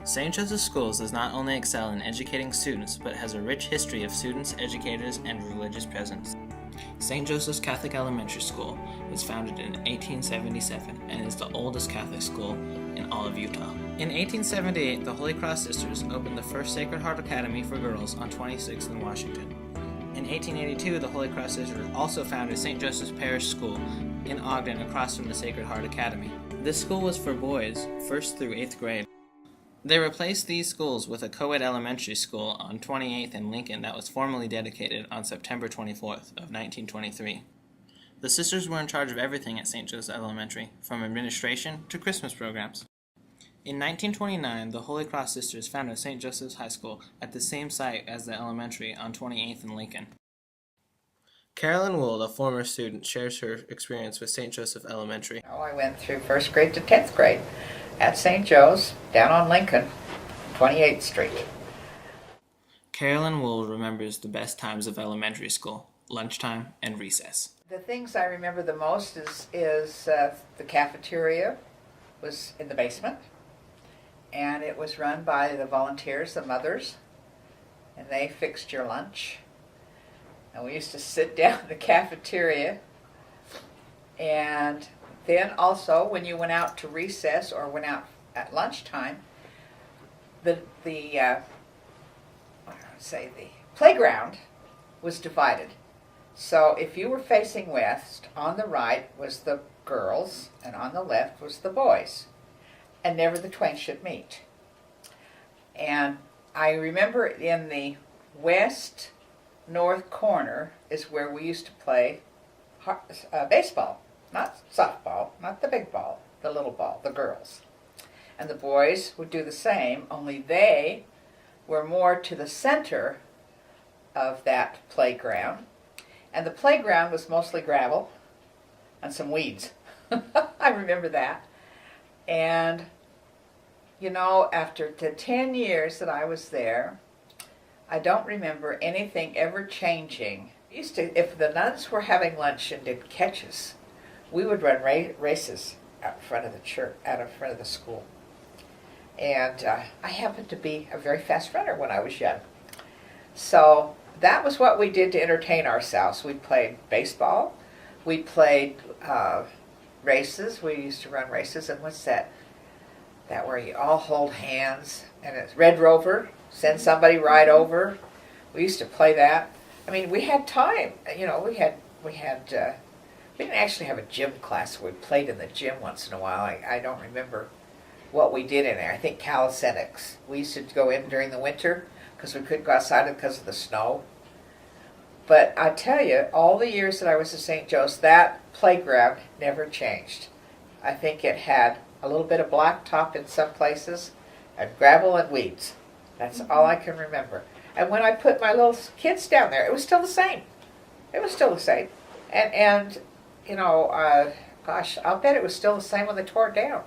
St. Joseph's Schools does not only excel in educating students, but has a rich history of students, educators, and religious presence. St. Joseph's Catholic Elementary School was founded in 1877 and is the oldest Catholic school in all of Utah. In 1878, the Holy Cross Sisters opened the first Sacred Heart Academy for girls on 26th and Washington. In 1882, the Holy Cross Sisters also founded St. Joseph's Parish School in Ogden across from the Sacred Heart Academy. This school was for boys, 1st through 8th grade. They replaced these schools with a co-ed elementary school on 28th and Lincoln that was formally dedicated on September 24th of 1923. The sisters were in charge of everything at St. Joseph's Elementary, from administration to Christmas programs. In 1929, the Holy Cross Sisters founded St. Joseph's High School at the same site as the elementary on 28th and Lincoln. Carolyn Wold, a former student, shares her experience with St. Joseph Elementary. I went through 1st grade to 10th grade at St. Joe's, down on Lincoln, 28th Street. Carolyn Wold remembers the best times of elementary school, lunchtime and recess. The things I remember the most is the cafeteria was in the basement, and it was run by the volunteers, the mothers, and they fixed your lunch. And we used to sit down in the cafeteria, and then also when you went out to recess or went out at lunchtime, the playground was divided. So if you were facing west, on the right was the girls and on the left was the boys, and never the twain should meet. And I remember in the west north corner is where we used to play baseball. Not softball, not the big ball, the little ball, the girls. And the boys would do the same, only they were more to the center of that playground. And the playground was mostly gravel and some weeds. I remember that. And, you know, after the 10 years that I was there, I don't remember anything ever changing. If the nuns were having lunch and did catches, we would run races out front of the church, out in front of the school. And I happened to be a very fast runner when I was young. So that was what we did to entertain ourselves. We played baseball. We played races. We used to run races. And what's that? That where you all hold hands. And it's Red Rover. Send somebody right over. We used to play that. I mean, we had time. You know, we didn't actually have a gym class. We played in the gym once in a while. I don't remember what we did in there. I think calisthenics. We used to go in during the winter because we couldn't go outside because of the snow. But I tell you, all the years that I was at St. Joe's, that playground never changed. I think it had a little bit of blacktop in some places and gravel and weeds. That's all I can remember. And when I put my little kids down there, it was still the same. It was still the same. And you know, gosh, I'll bet it was still the same when they tore it down.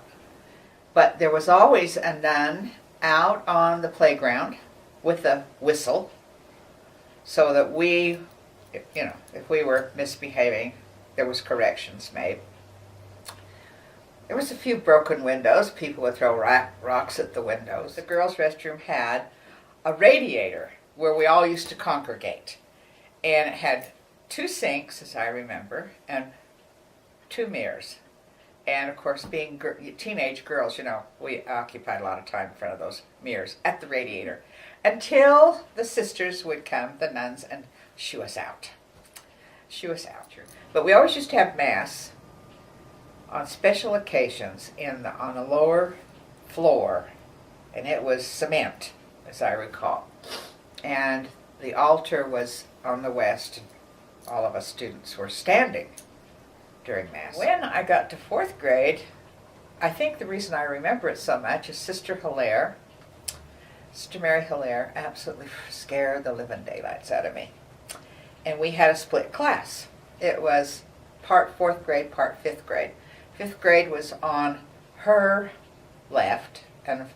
But there was always a nun out on the playground with a whistle so that we, you know, if we were misbehaving, there was corrections made. There was a few broken windows. People would throw rocks at the windows. The girls' restroom had a radiator where we all used to congregate. And it had 2 sinks, as I remember, and 2 mirrors. And of course, being teenage girls, you know, we occupied a lot of time in front of those mirrors at the radiator until the sisters would come, the nuns, and shoo us out. Shoo us out. But we always used to have Mass on special occasions on the lower floor, and it was cement, as I recall. And the altar was on the west, and all of us students were standing during Mass. When I got to 4th grade, I think the reason I remember it so much is Sister Hilaire, Sister Mary Hilaire, absolutely scared the living daylights out of me. And we had a split class. It was part 4th grade, part 5th grade. 5th grade was on her left, and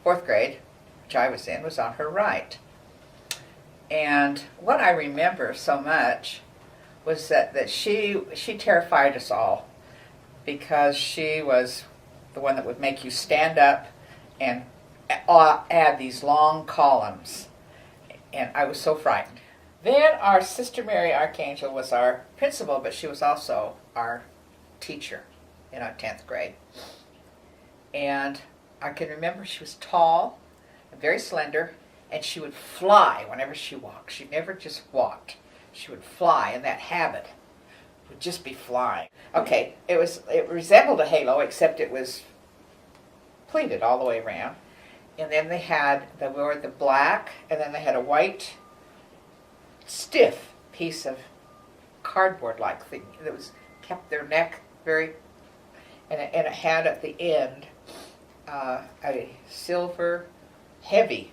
4th grade, which I was in, was on her right. And what I remember so much was that she terrified us all, because she was the one that would make you stand up and add these long columns, and I was so frightened. Then our Sister Mary Archangel was our principal, but she was also our teacher in our 10th grade. And I can remember she was tall and very slender, and she would fly whenever she walked. She never just walked. She would fly, and that habit would just be flying. Okay, it resembled a halo, except it was pleated all the way around. And then they wore the black, and then they had a white, stiff piece of cardboard-like thing that kept their neck very, and it had at the end a silver, heavy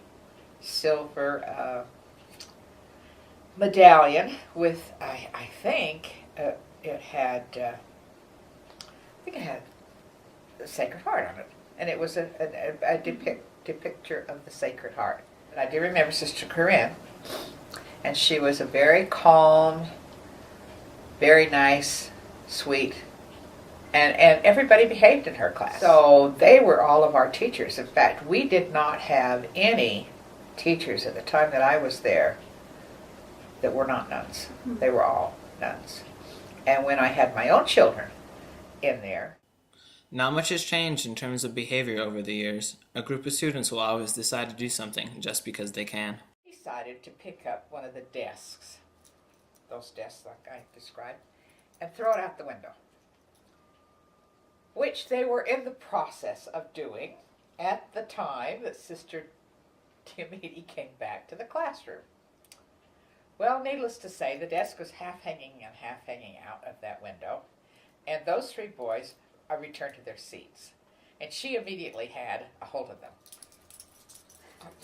silver medallion with, I think it had the Sacred Heart on it, and it was a picture of the Sacred Heart. And I do remember Sister Corinne, and she was a very calm, very nice, sweet, and everybody behaved in her class. So they were all of our teachers. In fact, we did not have any teachers at the time that I was there that were not nuns. They were all nuns. And when I had my own children in there, not much has changed in terms of behavior over the years. A group of students will always decide to do something just because they can. Decided to pick up one of the desks, those desks like I described, and throw it out the window, which they were in the process of doing at the time that Sister Timothy came back to the classroom. Well, needless to say, the desk was half hanging and half hanging out of that window, and those three boys returned to their seats, and she immediately had a hold of them,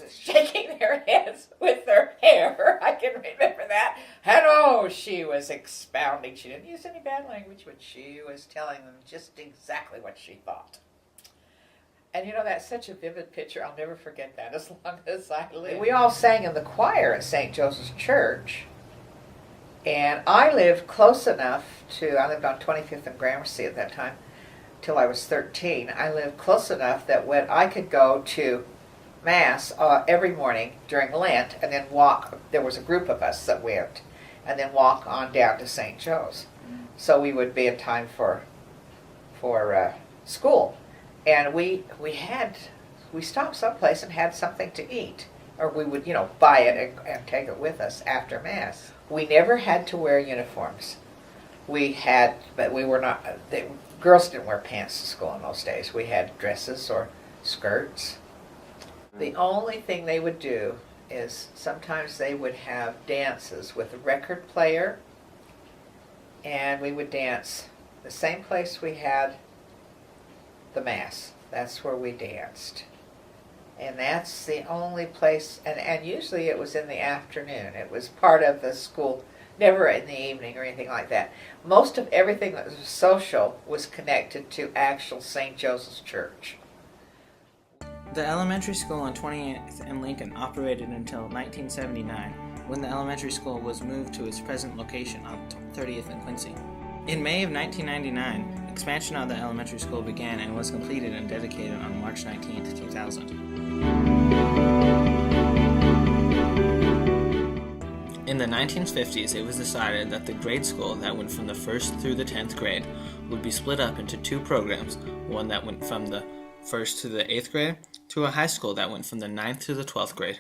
shaking their heads with their hair. I can remember that. And oh, she was expounding. She didn't use any bad language, but she was telling them just exactly what she thought. And you know, that's such a vivid picture. I'll never forget that as long as I live. We all sang in the choir at St. Joseph's Church. And I lived close enough I lived on 25th and Gramercy at that time, till I was 13. I lived close enough that when I could go to Mass every morning during Lent and then walk, there was a group of us that went, and then walk on down to St. Joe's. So we would be in time for school. And we stopped someplace and had something to eat, or we would, buy it and take it with us after Mass. We never had to wear uniforms. But we were not. Girls didn't wear pants to school in those days. We had dresses or skirts. The only thing they would do is sometimes they would have dances with a record player, and we would dance the same place we had the Mass. That's where we danced. And that's the only place, and usually it was in the afternoon. It was part of the school, never in the evening or anything like that. Most of everything that was social was connected to actual St. Joseph's Church. The elementary school on 28th and Lincoln operated until 1979, when the elementary school was moved to its present location on 30th and Quincy. In May of 1999, expansion of the elementary school began and was completed and dedicated on March 19, 2000. In the 1950s, it was decided that the grade school that went from the 1st through the 10th grade would be split up into two programs, one that went from the 1st to the 8th grade, to a high school that went from the 9th to the 12th grade.